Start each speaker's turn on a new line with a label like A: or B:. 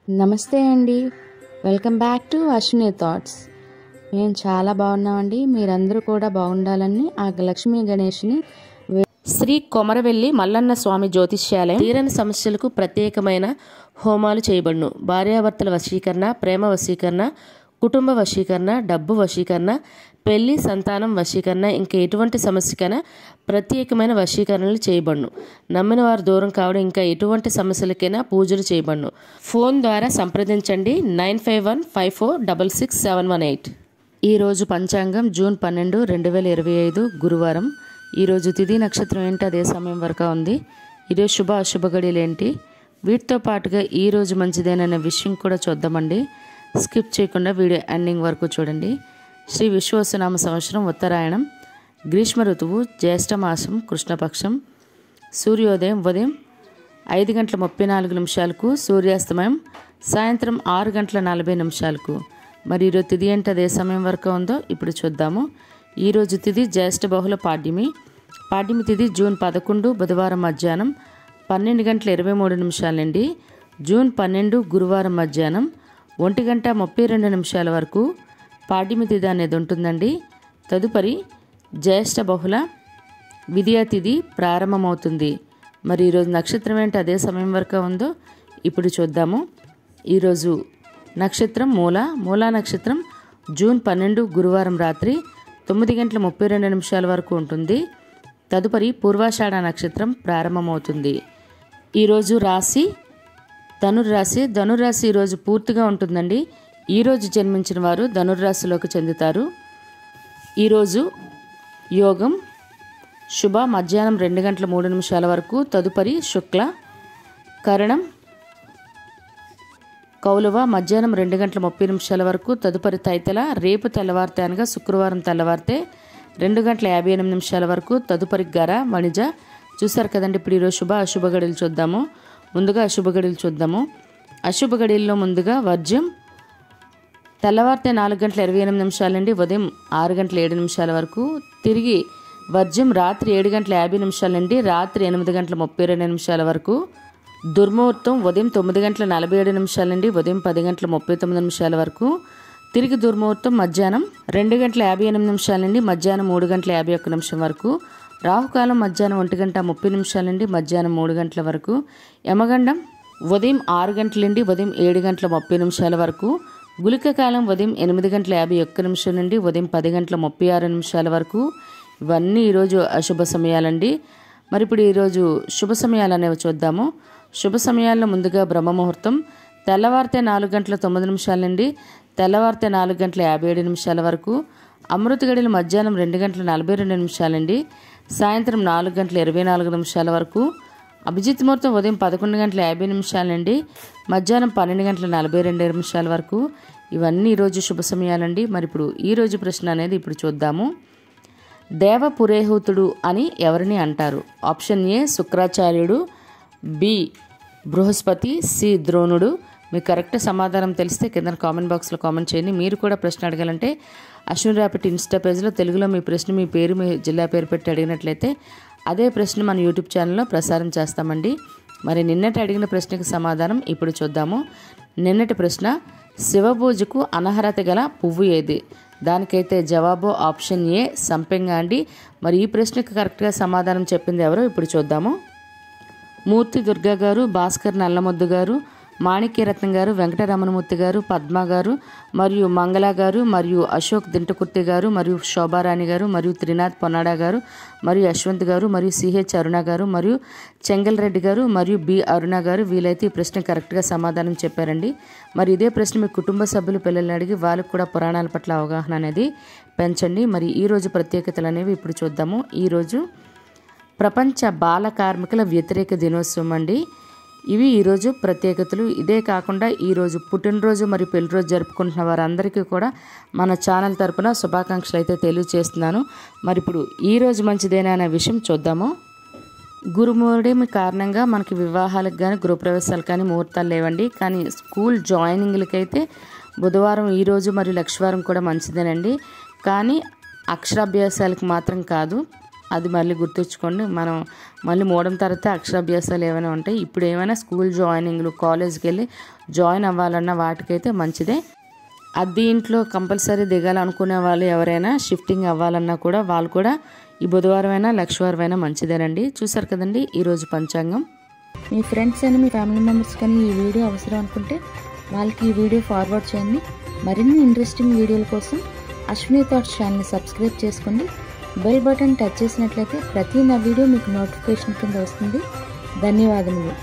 A: నమస్తే అండి. Welcome back to Ashwini thoughts. మేము చాలా బాగున్నామండి. మీరందరూ కూడా బాగుండాలని ఆ లక్ష్మీ గణేష్ని
B: శ్రీ కొమరవెల్లి మల్లన్న స్వామి జ్యోతిష్యాలయం తీరని సమస్యలకు ప్రత్యేకమైన హోమాలు చేయబడును. భార్యాభర్తల వశీకరణ, ప్రేమ వశీకరణ, కుటుంబ వశీకరణ, డబ్బు వశీకరణ, పెళ్లి, సంతానం వశీకరణ, ఇంకా ఎటువంటి సమస్యకైనా ప్రత్యేకమైన వశీకరణలు చేయబడును. నమ్మిన వారు దూరం కావడం, ఇంకా ఎటువంటి సమస్యలకైనా పూజలు చేయబడును. ఫోన్ ద్వారా సంప్రదించండి 9515466718. ఈరోజు పంచాంగం జూన్ 12, 2025 గురువారం. ఈరోజు తిథి నక్షత్రం ఏంటి, అదే సమయం వరకు ఉంది. ఈరోజు శుభ అశుభ గడియలు ఏంటి, వీటితో పాటుగా ఈరోజు మంచిదేననే విషయం కూడా చూద్దామండి. స్కిప్ చేయకుండా వీడియో ఎండింగ్ వరకు చూడండి. శ్రీ విశ్వవసునామ సంవత్సరం ఉత్తరాయణం, గ్రీష్మ ఋతువు, జ్యేష్ఠ మాసం, కృష్ణపక్షం. సూర్యోదయం ఉదయం 5:34 సూర్యాస్తమయం సాయంత్రం 6:40. మరి ఈరోజు తిథి ఏంటి, అదే సమయం వరకు ఉందో ఇప్పుడు చూద్దాము. ఈరోజు తిథి జ్యేష్ఠ బహుళ పాడ్యమి. పాడ్యమి తిథి జూన్ 11 బుధవారం మధ్యాహ్నం 12:23 నుండి జూన్ 12 గురువారం మధ్యాహ్నం 1:32 వరకు పాడ్యమి తిథి అనేది ఉంటుందండి. తదుపరి జ్యేష్ఠ బహుళ విద్యా తిథి ప్రారంభమవుతుంది. మరి ఈరోజు నక్షత్రం ఏంటి, అదే సమయం వరకు ఉందో ఇప్పుడు చూద్దాము. ఈరోజు నక్షత్రం మూలా నక్షత్రం జూన్ 12 గురువారం రాత్రి 9:32 వరకు ఉంటుంది. తదుపరి పూర్వాషాఢ నక్షత్రం ప్రారంభమవుతుంది. ఈరోజు రాశి ధనుర్రాశి. ధనుర్రాశి ఈరోజు పూర్తిగా ఉంటుందండి. ఈరోజు జన్మించిన వారు ధనుర్రాశిలోకి చెందుతారు. ఈరోజు యోగం శుభ మధ్యాహ్నం 2:03 వరకు. తదుపరి శుక్ల కరణం కౌలవ మధ్యాహ్నం 2:30 వరకు. తదుపరి తైతల రేపు తెల్లవారితే అనగా శుక్రవారం తెల్లవారితే 2:58 వరకు. తదుపరి గర వణిజ. చూసారు కదండి. ఇప్పుడు ఈరోజు శుభ అశుభ గడియలు చూద్దాము. ముందుగా అశుభ గడియలు చూద్దాము. అశుభ గడియల్లో ముందుగా వర్జ్యం తెల్లవారితే 4:28 నుండి ఉదయం 6:07 వరకు. తిరిగి వర్జ్యం రాత్రి 7:50 నుండి రాత్రి 8:32 వరకు. దుర్ముహూర్తం ఉదయం 9:47 నుండి ఉదయం 10:39 వరకు. తిరిగి దుర్ముహూర్తం మధ్యాహ్నం 2:58 నుండి మధ్యాహ్నం 3:51 వరకు. రాహుకాలం మధ్యాహ్నం 1:30 నుండి మధ్యాహ్నం 3 గంటల వరకు. యమగండం ఉదయం 6 గంటల నుండి ఉదయం 7:30 వరకు. గుళిక కాలం ఉదయం 8:51 నుండి ఉదయం 10:36 వరకు. ఇవన్నీ ఈరోజు అశుభ సమయాలండి. మరి ఇప్పుడు ఈరోజు శుభ సమయాలు అనేవి చూద్దాము. శుభ సమయాల్లో ముందుగా బ్రహ్మముహూర్తం తెల్లవారితే 4:09 నుండి తెల్లవారితే 4:57 వరకు. అమృత గడియలు మధ్యాహ్నం 2:42 నుండి సాయంత్రం 4:24 వరకు. అభిజిత్ ముహూర్తం ఉదయం 11:50 నుండి మధ్యాహ్నం 12:42 వరకు. ఇవన్నీ ఈరోజు శుభ సమయాలండి. మరి ఇప్పుడు ఈరోజు ప్రశ్న అనేది ఇప్పుడు చూద్దాము. దేవ పురోహితుడు అని ఎవరిని అంటారు? ఆప్షన్ ఏ శుక్రాచార్యుడు, బి బృహస్పతి, సి ద్రోణుడు. మీకు కరెక్ట్ సమాధానం తెలిస్తే కింద కామెంట్ బాక్స్లో కామెంట్ చేయండి. మీరు కూడా ప్రశ్న అడగాలంటే అశ్విని ర్యాపిడ్ ఇన్స్టా పేజ్లో తెలుగులో మీ ప్రశ్న, మీ పేరు, మీ జిల్లా పేరు పెట్టి అడిగినట్లయితే అదే ప్రశ్న మన యూట్యూబ్ ఛానల్లో ప్రసారం చేస్తామండి. మరి నిన్నటి అడిగిన ప్రశ్నకి సమాధానం ఇప్పుడు చూద్దాము. నిన్నటి ప్రశ్న శివపూజకు అనర్హత గల పువ్వు ఏది? దానికైతే జవాబు ఆప్షన్ ఏ సంపెంగ అండి. మరి ఈ ప్రశ్నకు కరెక్ట్గా సమాధానం చెప్పింది ఎవరో ఇప్పుడు చూద్దాము. మూర్తి దుర్గా గారు, భాస్కర్ నల్లమొద్దు గారు, మాణిక్యరత్నం గారు, వెంకటరమణమూర్తి గారు, పద్మ గారు మరియు మంగళ గారు మరియు అశోక్ దింటకుర్తి గారు మరియు శోభారాణి గారు మరియు త్రినాథ్ పొన్నాడా గారు మరియు యశ్వంత్ గారు మరియు సిహెచ్ అరుణ గారు మరియు చెంగల్ రెడ్డి గారు మరియు బి అరుణ గారు. వీలైతే ఈ ప్రశ్న కరెక్ట్గా సమాధానం చెప్పారండి. మరి ఇదే ప్రశ్న మీ కుటుంబ సభ్యులు పిల్లల్ని అడిగి వాళ్ళకు కూడా పురాణాల పట్ల అవగాహన అనేది పెంచండి. మరి ఈరోజు ప్రత్యేకతలు అనేవి ఇప్పుడు చూద్దాము. ఈరోజు ప్రపంచ బాల కార్మికుల వ్యతిరేక దినోత్సవం అండి. ఇవి ఈరోజు ప్రత్యేకతలు. ఇదే కాకుండా ఈరోజు పుట్టినరోజు మరియు పెళ్లిరోజు జరుపుకుంటున్న వారందరికీ కూడా మన ఛానల్ తరపున శుభాకాంక్షలు అయితే తెలియజేస్తున్నాను. మరి ఇప్పుడు ఈరోజు మంచిదేనా అనే విషయం చూద్దాము. గురుముహూర్తం కారణంగా మనకి వివాహాలకు కానీ గృహప్రవేశాలు కానీ ముహూర్తాలు లేవండి. కానీ స్కూల్ జాయినింగ్లకైతే బుధవారం ఈరోజు మరియు లక్షవారం కూడా మంచిదేనండి. కానీ అక్షరాభ్యాసాలకు మాత్రం కాదు. అది మళ్ళీ గుర్తుంచుకోండి. మనం మళ్ళీ మూడవ తరగతి అక్షరాభ్యాసాలు ఏమైనా ఉంటాయి. ఇప్పుడు ఏమైనా స్కూల్ జాయినింగ్లు, కాలేజ్కి వెళ్ళి జాయిన్ అవ్వాలన్న వాటికైతే మంచిదే. అద్దె ఇంట్లో కంపల్సరీ దిగాలనుకునే వాళ్ళు ఎవరైనా షిఫ్టింగ్ అవ్వాలన్నా కూడా వాళ్ళు కూడా ఈ బుధవారం అయినా లక్షవారం అయినా మంచిదేనండి. చూసారు కదండి ఈరోజు పంచాంగం.
A: మీ ఫ్రెండ్స్ అని, మీ ఫ్యామిలీ మెంబర్స్ కానీ ఈ వీడియో అవసరం అనుకుంటే వాళ్ళకి ఈ వీడియో ఫార్వర్డ్ చేయండి. మరిన్ని ఇంట్రెస్టింగ్ వీడియోల కోసం అశ్విని థాట్స్ ఛానల్ని సబ్స్క్రైబ్ చేసుకోండి. బెల్ బటన్ టచ్ చేసినట్లయితే ప్రతి నా వీడియో మీకు నోటిఫికేషన్ కింద వస్తుంది. ధన్యవాదములు.